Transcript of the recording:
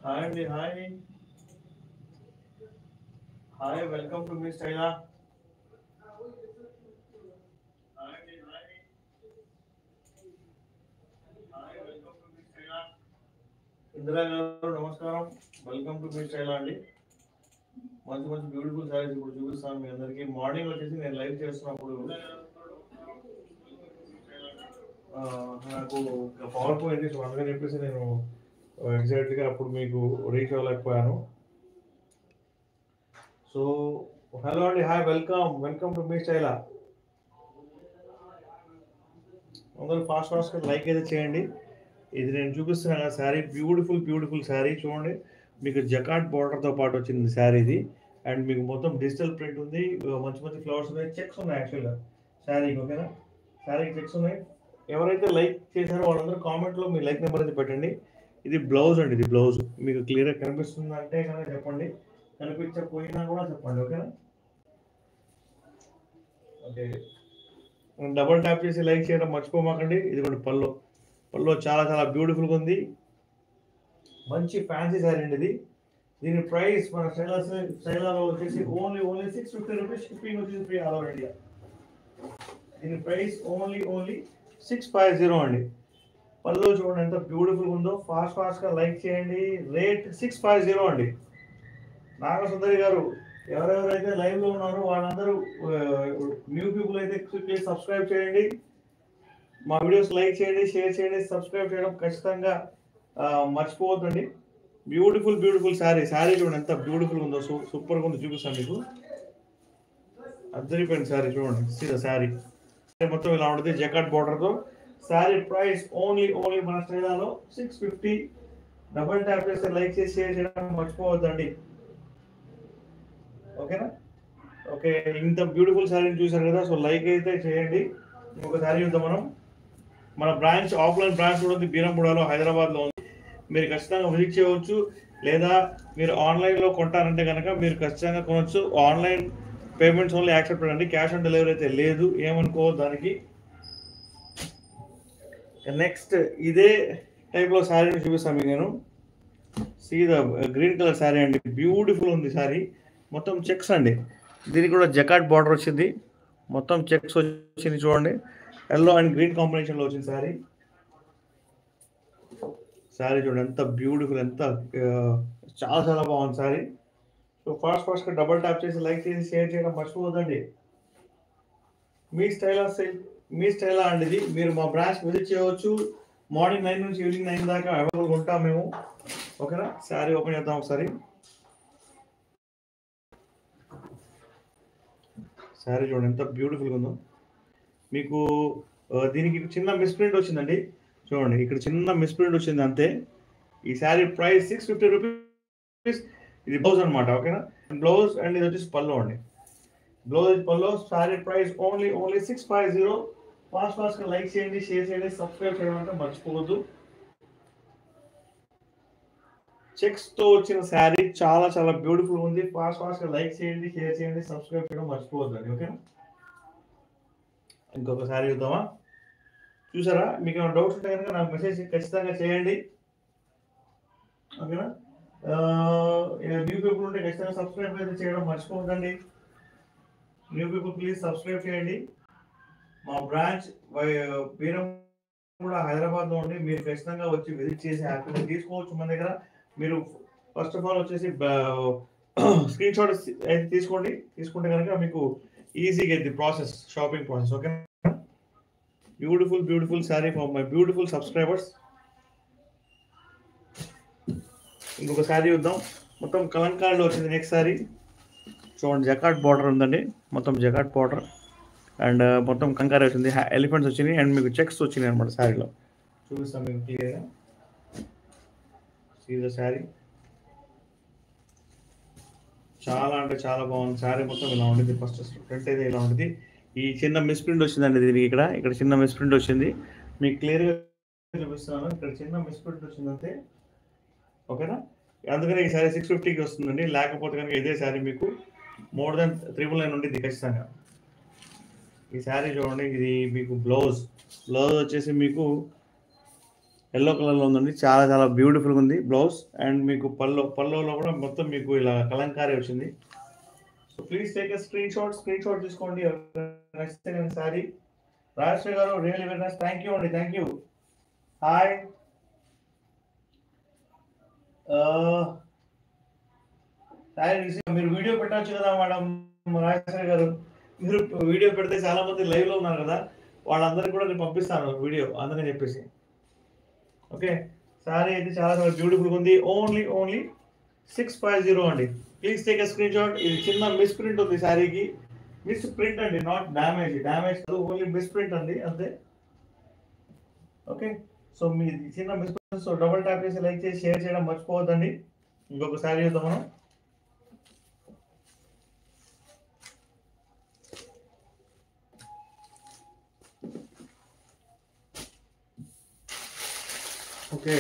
Hi అండి. Hi. Hi. Welcome to మీ స్టైలా. హాయ్ అండి. హాయ్. హాయ్. వెల్కమ్ టు మీ స్టైలా. ఇందిరా గారు నమస్కారం. వెల్కమ్ టు మీ స్టైలా అండి. మంచి మంచి బ్యూటిఫుల్ సారీస్ ఇప్పుడు చూపిస్తాను మీ అందరికి. మార్నింగ్ వచ్చేసి నేను లైవ్ చేస్తున్నప్పుడు ఆ, నాకు పవర్ పాయింట్ ఇష్యూ అందుకని చెప్పేసి నేను ఎగ్జాక్ట్గా అప్పుడు మీకు రీచ్ అవ్వలేకపోయాను. సో హలో అండి. హాయ్. వెల్కమ్ టు మీ స్టైలా. అందరూ ఫాస్ట్ లైక్ అయితే చేయండి. ఇది నేను చూపిస్తున్న శారీ బ్యూటిఫుల్ శారీ చూడండి. మీకు జకాట్ బార్డర్తో పాటు వచ్చింది శారీ ఇది. అండ్ మీకు మొత్తం డిజిటల్ ప్రింట్ ఉంది. మంచి మంచి ఫ్లవర్స్ ఉన్నాయి. చెక్స్ ఉన్నాయి యాక్చువల్గా శారీకి. ఓకేనా, శారీకి చెక్స్ ఉన్నాయి. ఎవరైతే లైక్ చేశారో వాళ్ళందరూ కామెంట్లో మీ లైక్ నెంబర్ అయితే పెట్టండి. ఇది బ్లౌజ్ అండి. ఇది బ్లౌజ్ మీకు క్లియర్గా కనిపిస్తుంది అంటే కనుక చెప్పండి, కనిపించకపోయినా కూడా చెప్పండి. ఓకేనా. ఓకే, డబుల్ ట్యాప్ చేసి లైక్ చేయడం మర్చిపోమాకండి. ఇది కూడా పళ్ళు చాలా చాలా బ్యూటిఫుల్గా ఉంది. మంచి ఫ్యాన్సీ శారీ అండి ఇది. దీని ప్రైస్ మన శైలాలో వచ్చేసి ఓన్లీ 650 రూపీస్. షిప్పింగ్ వచ్చేసి ఫ్రీ ఆల్ ఓవర్ ఇండియా. దీని ప్రైస్ ఓన్లీ 650 అండి. పళ్ళు చూడండి ఎంత బ్యూటిఫుల్ ఉందో. ఫాస్ట్గా లైక్ చేయండి. రేట్ 650 అండి. నాగసుందరి గారు, ఎవరెవరైతే లైవ్లో ఉన్నారో వాళ్ళందరూ న్యూ పీపుల్ అయితే ప్లీజ్ సబ్స్క్రైబ్ చేయండి. మా వీడియోస్ లైక్ చేయండి, షేర్ చేయండి, సబ్స్క్రైబ్ చేయడం ఖచ్చితంగా మర్చిపోవద్దండి. బ్యూటిఫుల్ శారీ చూడండి ఎంత బ్యూటిఫుల్ ఉందో. సూపర్గా ఉందో. చూపిస్తాను మీకు. అద్దరిపోయిన శారీ చూడండి. సీదా శారీ మొత్తం ఇలా ఉంటుంది జకాట్ బార్డర్తో. శారీ ప్రైస్ ఓన్లీ మన స్టైలాలో 650. డబల్ ట్యాప్ చేస్తే లైక్ చేసి షేర్ చేయడం మర్చిపోవద్దండి. ఓకేనా. ఓకే, ఇంత బ్యూటిఫుల్ శారీని చూసారు కదా. సో లైక్ అయితే చేయండి. ఇంకొక శారీ చూద్దాం మనం. మన బ్రాంచ్ ఆఫ్లైన్ బ్రాంచ్ కూడా ఉంది బీరంగూడలో, హైదరాబాద్లో ఉంది. మీరు ఖచ్చితంగా విజిట్ చేయవచ్చు. లేదా మీరు ఆన్లైన్లో కొంటారంటే కనుక మీరు ఖచ్చితంగా కొనవచ్చు. ఆన్లైన్ పేమెంట్స్ ఓన్లీ యాక్సెప్టెడ్ అండి. క్యాష్ ఆన్ డెలివరీ అయితే లేదు, ఏమనుకో దానికి. నెక్స్ట్ ఇదే టైప్లో శారీని చూపిస్తాను మీకు నేను. సీదా గ్రీన్ కలర్ శారీ అండి. బ్యూటిఫుల్ ఉంది శారీ. మొత్తం చెక్స్ అండి. దీనికి కూడా జకాట్ బార్డర్ వచ్చింది. మొత్తం చెక్స్ వచ్చింది చూడండి. ఎల్లో అండ్ గ్రీన్ కాంబినేషన్లో వచ్చింది శారీ. శారీ చూడండి ఎంత బ్యూటిఫుల్, ఎంత చాలా చాలా బాగుంది శారీ. సో ఫాస్ట్గా డబల్ ట్యాప్ చేసి లైక్ చేసి షేర్ చేయడం మర్చిపోవద్దండి. మీ స్టైలా అండి ఇది. మీరు మా బ్రాంచ్ విజిట్ చేయవచ్చు. మార్నింగ్ 9 నుంచి ఈవినింగ్ 9 దాకా అవైలబుల్గా ఉంటాం మేము. ఓకేనా. శారీ ఓపెన్ చేద్దాం ఒకసారి. శారీ చూడండి ఎంత బ్యూటిఫుల్గా ఉందో. మీకు దీనికి చిన్న మిస్ప్రింట్ వచ్చిందండి. చూడండి ఇక్కడ చిన్న మిస్ప్రింట్ వచ్చింది అంతే. ఈ శారీ ప్రైస్ 650 రూపీస్. ఇది బ్లౌజ్ అనమాట. ఓకేనా. బ్లౌజ్ అండ్ ఇది వచ్చేసి పళ్ళు అండి. పళ్ళు. Sari price only 650. ఫాస్ట్గా లైక్ చేయండి, షేర్ చేయండి, సబ్స్క్రైబ్ చేయడం అంటే మర్చిపోవద్దు. చెక్స్ తో వచ్చిన శారీ చాలా చాలా బ్యూటిఫుల్ ఉంది. ఫాస్ట్గా లైక్ చేయండి, షేర్ చేయండి, సబ్స్క్రైబ్ చేయడం మర్చిపోవద్దండి. ఓకేనా. ఇంకొక శారీ చూద్దామా. చూసారా, మీకు ఏమైనా డౌట్స్ ఉంటే కనుక నాకు మెసేజ్ ఖచ్చితంగా చేయండి. ఓకేనా. న్యూ పీపుల్ ఉంటే ఖచ్చితంగా సబ్స్క్రైబ్ అయితే చేయడం మర్చిపోవద్దండి. న్యూ పీపుల్ ప్లీజ్ సబ్స్క్రైబ్ చేయండి. మా బ్రాంచ్ బీరం కూడా హైదరాబాద్లో ఉండి మీరు ఖచ్చితంగా వచ్చి విజిట్ చేసి హ్యాపీగా తీసుకోవచ్చు మన దగ్గర. మీరు ఫస్ట్ ఆఫ్ ఆల్ వచ్చేసి స్క్రీన్ షాట్ అయితే తీసుకుంటే కనుక మీకు ఈజీగా అయితే process, shopping process. Okay. Beautiful sari for my beautiful subscribers. ఇంకొక శారీ చూద్దాం. మొత్తం కలంకారీలో వచ్చింది నెక్స్ట్ శారీ. చూడండి జకాట్ బార్డర్ ఉందండి. మొత్తం జకాట్ బార్డర్ అండ్ మొత్తం కంకారీ వచ్చింది. ఎలిఫెంట్స్ వచ్చినాయి అండ్ మీకు చెక్స్ వచ్చినాయి అనమాట శారీలో. చూపిస్తాం మీకు క్లియర్గా. See the sari. చాలా అంటే చాలా బాగుంది శారీ. మొత్తం ఇలా ఉంటుంది. ఫస్ట్ ఫ్రంట్ అయితే ఇలా ఉంటుంది. ఈ చిన్న మిస్ప్రింట్ వచ్చిందండి దీనికి. ఇక్కడ చిన్న మిస్ప్రింట్ వచ్చింది. మీకు క్లియర్గా చూపిస్తున్నాను. ఇక్కడ చిన్న మిస్ప్రింట్ వచ్చింది అంతే. ఓకేనా. అందుకనే ఈ శారీ 650కి వస్తుందండి. లేకపోతే కనుక ఇదే శారీ మీకు మోర్ దెన్ 999 ఉంటుంది ఖచ్చితంగా. ఈ శారీ చూడండి. ఇది మీకు బ్లౌజ్ వచ్చేసి మీకు ఎల్లో కలర్లో ఉందండి, చాలా చాలా బ్యూటిఫుల్గా ఉంది బ్లౌజ్. అండ్ మీకు పల్లోలో కూడా మొత్తం మీకు ఇలా కలంకారీ వచ్చింది. So please take a screen shot తీసుకోండి. నచ్చితే నేను సారీ రాజేశ్వరి గారు real very nice, thank you అండి, థ్యాంక్ యూ. హాయ్ మీరు వీడియో పెట్టవచ్చు కదా మేడం రాజేశ్వరి గారు. మీరు వీడియో పెడితే చాలా మంది లైవ్ లో ఉన్నారు కదా, వాళ్ళందరికీ కూడా నేను పంపిస్తాను వీడియో, అందుకని చెప్పేసి. ఓకే, సారీ అయితే చాలా చాలా బ్యూటిఫుల్గా ఉంది. ఓన్లీ 650 అండి. Please take a screen shot. ఇది చిన్న మిస్ ప్రింట్ ఉంది శారీకి, మిస్ ప్రింట్ అండి, నాట్ డ్యామేజ్ కాదు, ఓన్లీ మిస్ ప్రింట్ అండి అంతే. ఓకే, సో మీ చిన్న miss print. So double tap చేసి లైక్ చేసి షేర్ చేయడం మర్చిపోవద్దండి. ఇంకొక శారీ చూద్దాం మనం. ఓకే.